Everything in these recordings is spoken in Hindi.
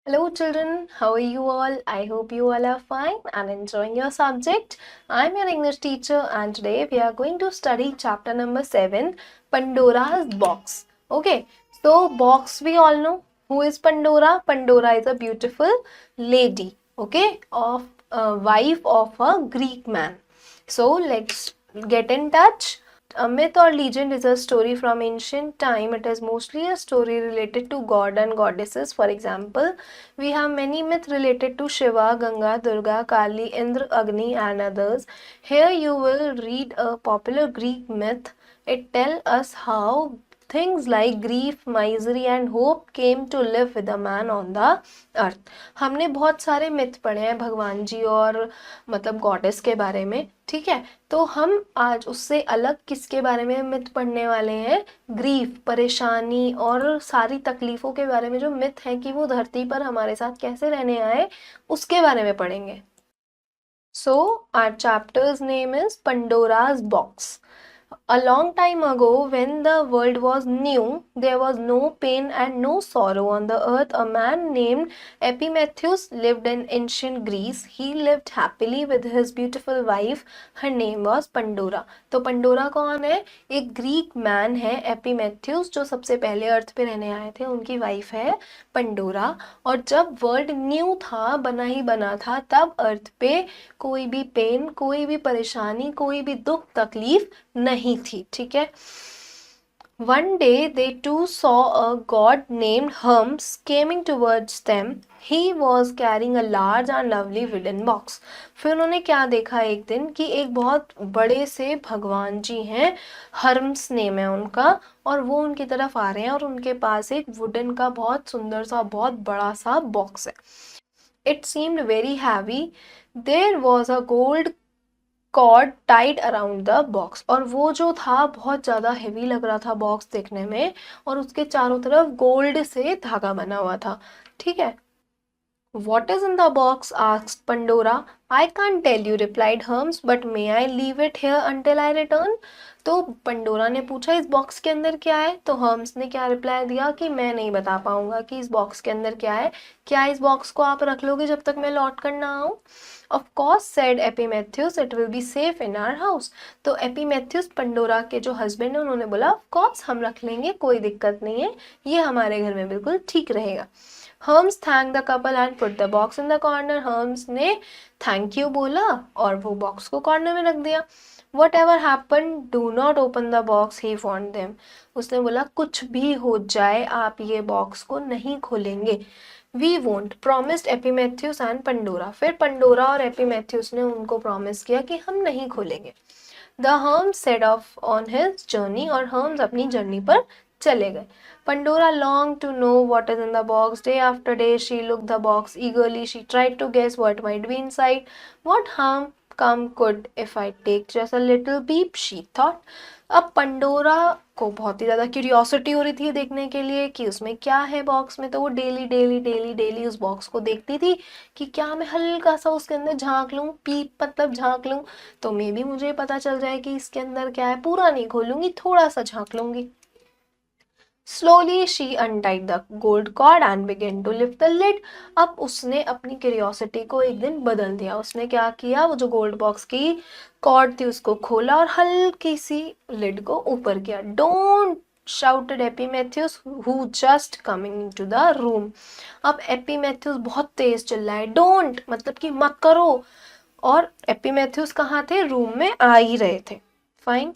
Hello children, how are you all? I hope you all are fine and enjoying your subject. I'm your English teacher and today we are going to study chapter number 7, Pandora's Box. Okay, so box we all know. Who is Pandora? Pandora is a beautiful lady, okay, of a wife of a Greek man. So let's get in touch. A myth or legend is a story from ancient time. It is mostly a story related to god and goddesses. For example, we have many myths related to Shiva, Ganga, Durga, Kali, Indra, Agni and others. Here you will read a popular Greek myth. It tells us how things like grief, misery and hope came to live with a man on the earth. हमने बहुत सारे मिथ पढ़े हैं भगवान जी और मतलब गॉडेस के बारे में, ठीक है। तो हम आज उससे अलग किसके बारे में मिथ पढ़ने वाले हैं? ग्रीफ, परेशानी और सारी तकलीफों के बारे में जो मिथ है कि वो धरती पर हमारे साथ कैसे रहने आए उसके बारे में पढ़ेंगे। So our chapter's name is Pandora's box. A long time ago, when the world was new, there was no pain and no sorrow on the earth. A man named Epimetheus lived in ancient Greece. He lived happily with his beautiful wife. Her name was Pandora. तो पंडोरा कौन है? एक ग्रीक मैन है एपीमेथ्यूस जो सबसे पहले अर्थ पे रहने आए थे. उनकी वाइफ है पंडोरा. और जब वर्ल्ड न्यू था, बना ही बना था, तब अर्थ पे कोई भी पेन, कोई भी परेशानी, कोई भी दुख तकलीफ नहीं थी, ठीक है। One day they too saw a god named Hermes coming towards them. He was carrying a large and lovely wooden box. फिर उन्होंने क्या देखा एक दिन कि एक बहुत बड़े से भगवान जी हैं, हर्म्स नेम है उनका, और वो उनकी तरफ आ रहे हैं और उनके पास एक वुडन का बहुत सुंदर सा बहुत बड़ा सा बॉक्स है. It seemed very heavy. There was a gold cord tied around the box. और वो जो था बहुत ज़्यादा हेवी लग रहा था बॉक्स देखने में, और उसके चारों तरफ गोल्ड से धागा बना हुआ था, ठीक है. What is in the box? asked Pandora. I can't tell you, replied Hermes, but may I leave it here until I return? तो पंडोरा ने पूछा इस बॉक्स के अंदर क्या है. तो हर्म्स ने क्या रिप्लाई दिया कि मैं नहीं बता पाऊंगा कि इस बॉक्स के अंदर क्या है. क्या इस बॉक्स को आप रख लोगे जब तक मैं लौट कर ना आऊं? Of course, said Epimetheus, it will be safe in our house. तो एपीमेथ्यूस पंडोरा के जो हस्बैंड है उन्होंने बोला ऑफ कोर्स हम रख लेंगे, कोई दिक्कत नहीं है, ये हमारे घर में बिल्कुल ठीक रहेगा. Hermes thanked the couple and put the box in the corner. Hermes ने थैंक यू बोला और वो बॉक्स को कॉर्नर में रख दिया. Whatever happened, do not open the box, he warned them. उसने बोला कुछ भी हो जाए आप ये बॉक्स को नहीं खोलेंगे. We won't, promised Epimetheus and Pandora. फिर पंडोरा और एपीमेथ्यूस ने उनको प्रॉमिस किया कि हम नहीं खोलेंगे. The Hermes set off on his journey और Hermes अपनी जर्नी पर चले गए. Pandora longed to know what is in the box. Day after day she looked the box eagerly. She tried to guess what might be inside. What harm come could if I take just a little peep, she thought. अब पंडोरा को बहुत ही ज़्यादा क्यूरियोसिटी हो रही थी देखने के लिए कि उसमें क्या है बॉक्स में. तो वो डेली डेली डेली डेली उस बॉक्स को देखती थी कि क्या मैं हल्का सा उसके अंदर झांक लूँ, पीप मतलब झांक लूँ, तो मे बी मुझे पता चल जाए कि इसके अंदर क्या है. पूरा नहीं खोलूँगी, थोड़ा सा झांक लूँगी. Slowly she untied the gold cord and began to lift the lid. अब उसने अपनी क्यूरियोसिटी को एक दिन बदल दिया. उसने क्या किया, वो जो गोल्ड बॉक्स की कॉर्ड थी उसको खोला और हल्की सी लिड को ऊपर किया. Don't, shouted Epimetheus who just coming into the room. अब एपीमेथ्यूस बहुत तेज चिल्लाए. Don't मतलब कि मत करो. और एपीमेथ्यूस कहाँ थे? रूम में आ ही रहे थे. Fine.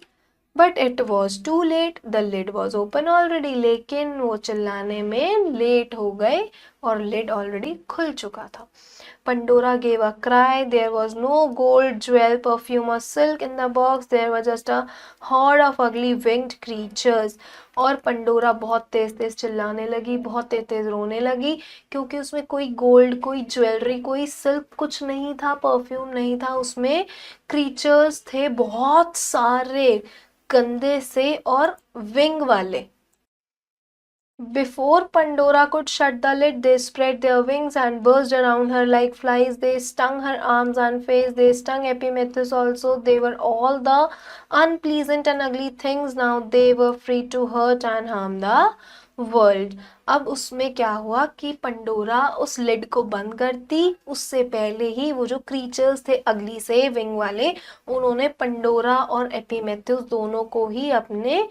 But it was too late. The lid was open already. लेकिन वो चिल्लाने में लेट हो गए और लिड ऑलरेडी खुल चुका था. Pandora gave a cry. There was no gold, jewel, perfume or silk in the box. There was just a horde of ugly winged creatures. और पंडोरा बहुत तेज तेज चिल्लाने लगी, बहुत तेज तेज रोने लगी, क्योंकि उसमें कोई गोल्ड, कोई ज्वेलरी, कोई सिल्क कुछ नहीं था, परफ्यूम नहीं था. उसमें क्रीचर्स थे बहुत सारे, गंदे से और विंग वाले. Before Pandora could shut the lid, they spread their wings and buzzed around her like flies. They stung her arms and face. They stung Epimetheus also. They were all the unpleasant and ugly things. Now they were free to hurt and harm the world. अब उसमें क्या हुआ कि पंडोरा उस लिड को बंद करती, उससे पहले ही वो जो क्रीचर्स थे अगली से विंग वाले, उन्होंने पंडोरा और एपिमेथ्यूस दोनों को ही अपने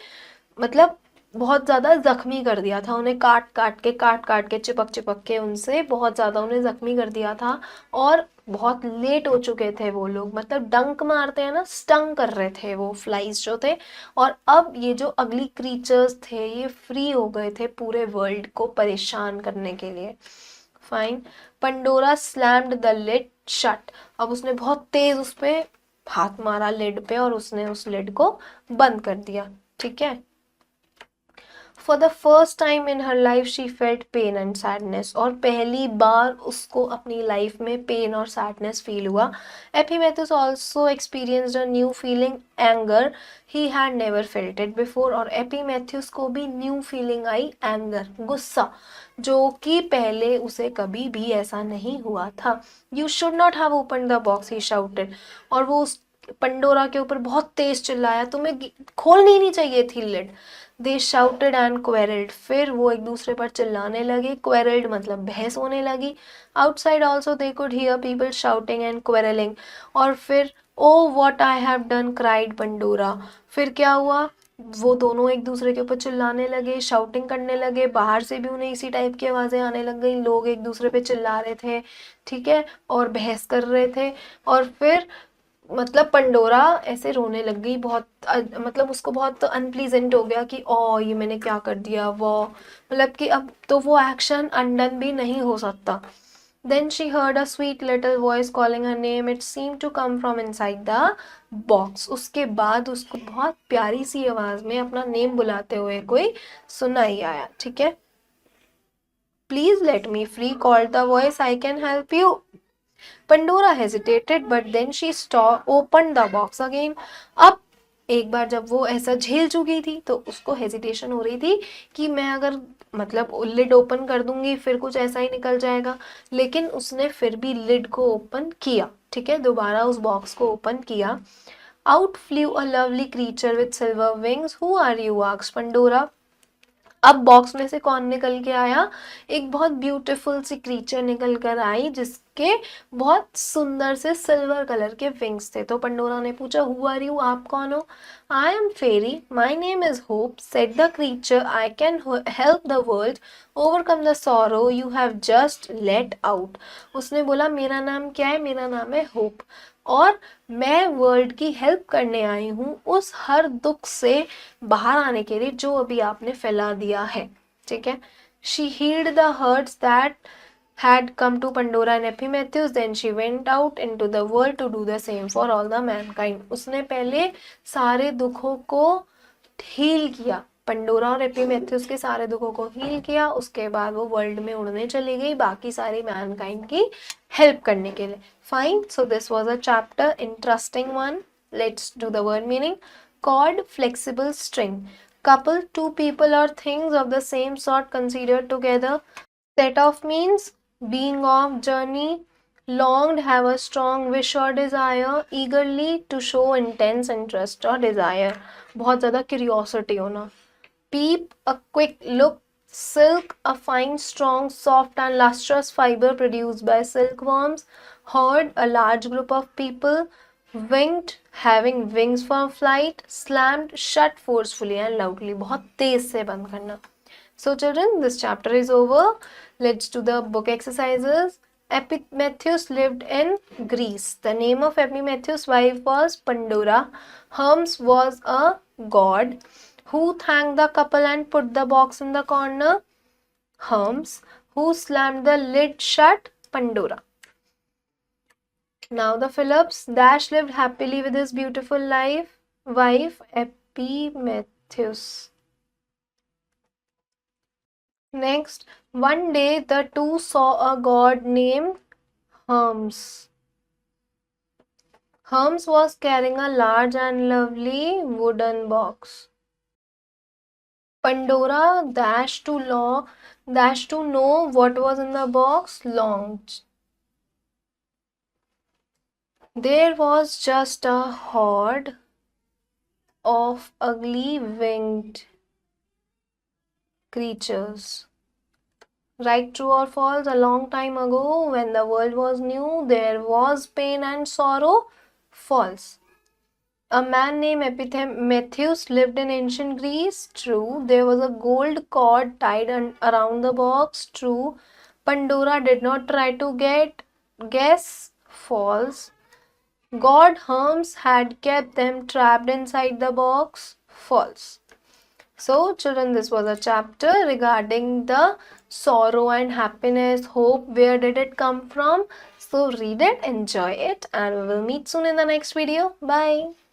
मतलब बहुत ज़्यादा ज़ख्मी कर दिया था। उन्हें काट काट के चिपक के उनसे बहुत ज़्यादा उन्हें ज़ख्मी कर दिया था। और बहुत लेट हो चुके थे वो लोग, मतलब डंक मारते हैं ना, स्टंग कर रहे थे वो फ्लाइज जो थे। और अब ये जो अगली क्रीचर्स थे ये फ्री हो गए थे पूरे वर्ल्ड को परेशान करने के लिए। Fine. Pandora slammed the lid shut. अब उसने बहुत तेज उस पे हाथ मारा लिड पे और उसने उस लिड को बंद कर दिया। ठीक है। For the first time in her life she felt pain and sadness. और पहली बार उसको अपनी लाइफ में पेन और सैडनेस फील हुआ। Epimetheus also experienced a new feeling anger he had never felt it before. और एपिमेथ्यूस को भी न्यू फीलिंग आई, एंगर, गुस्सा, जो कि पहले उसे कभी भी ऐसा नहीं हुआ था। You should not have open the box he shouted. और वो उस पंडोरा के ऊपर बहुत तेज चिल्लाया, तुम्हें खोलनी ही नहीं चाहिए थी lid. They shouted and quarrelled. फिर वो एक दूसरे पर चिल्लाने लगे, क्वेरल्ड मतलब बहस होने लगी। Outside also they could hear people shouting and quarrelling. और फिर oh what I have done cried Pandora. फिर क्या हुआ, वो दोनों एक दूसरे के ऊपर चिल्लाने लगे, शाउटिंग करने लगे। बाहर से भी उन्हें इसी टाइप की आवाज़ें आने लग गई, लोग एक दूसरे पे चिल्ला रहे थे, ठीक है, और बहस कर रहे थे। और फिर मतलब पंडोरा ऐसे रोने लग गई, बहुत मतलब उसको बहुत अनप्लीजेंट हो गया कि ओ ये मैंने क्या कर दिया, वो मतलब कि अब तो वो एक्शन अनडन भी नहीं हो सकता। Then she heard a sweet little voice calling her name, it seem to come from inside the box. उसके बाद उसको बहुत प्यारी सी आवाज में अपना नेम बुलाते हुए कोई सुनाई आया। ठीक है। Please let me free, called the voice, I can help you. Pandora hesitated, but then she opened the box again. अब एक बार जब वो ऐसा झेल चुकी थी तो उसको हेजिटेशन हो रही थी कि मैं अगर मतलब लिड ओपन कर दूंगी फिर कुछ ऐसा ही निकल जाएगा। लेकिन उसने फिर भी लिड को ओपन किया। ठीक है, दोबारा उस बॉक्स को ओपन किया। Out flew a lovely creature with silver wings. Who are you, asked Pandora. अब बॉक्स में से कौन निकल के आया, एक बहुत ब्यूटीफुल सी क्रीचर निकल कर आई जिसके बहुत सुंदर से सिल्वर कलर के विंग्स थे। तो पंडोरा ने पूछा, हु आर यू, आप कौन हो। I am fairy, my name is Hope, said the creature, I can help the world overcome the sorrow you have just let out. उसने बोला, मेरा नाम क्या है, मेरा नाम है होप, और मैं वर्ल्ड की हेल्प करने आई हूँ उस हर दुख से बाहर आने के लिए जो अभी आपने फैला दिया है। ठीक है। She healed the hearts that had come to Pandora and Epimetheus, then she went out into the world to do the same for all the mankind. उसने पहले सारे दुखों को हील किया, पंडोरा और एपिमेथियस के सारे दुखों को हील किया। उसके बाद वो वर्ल्ड में उड़ने चली गई बाकी सारी मैनकाइंड की हेल्प करने के लिए। Fine, so this was a chapter, interesting one. Let's do the word meaning. Cord, flexible string. couple, two people or things of the same sort considered together. Set off means being off journey. Longed, have a strong wish or desire. Eagerly, to show intense interest or desire, बहुत ज़्यादा curiosity होना। Peep, a quick look. Silk, a fine, strong, soft and lustrous fiber produced by silkworms. Herd, a large group of people. Winged, having wings for flight. Slammed, shut forcefully and loudly, बहुत तेज से बंद करना। So children, this chapter is over. Let's do the book exercises. Epimetheus lived in Greece. The name of Epimetheus' wife was Pandora. Hermes was a god. Who thanked the couple and put the box in the corner? Hermes. Who slammed the lid shut? Pandora. Now the Phillips. Dash lived happily with his beautiful wife Epimetheus. Next, one day the two saw a god named Hermes. Hermes was carrying a large and lovely wooden box. Pandora dashed to know what was in the box, longed. There was just a horde of ugly winged creatures. Right, true or false? A long time ago, when the world was new, there was pain and sorrow. False. A man named Epithemius lived in ancient Greece. True. There was a gold cord tied around the box. True. Pandora did not try to guess. False. God Hermes had kept them trapped inside the box. False. So, children, this was a chapter regarding the sorrow and happiness, hope. Where did it come from? So, read it, enjoy it, and we will meet soon in the next video. Bye.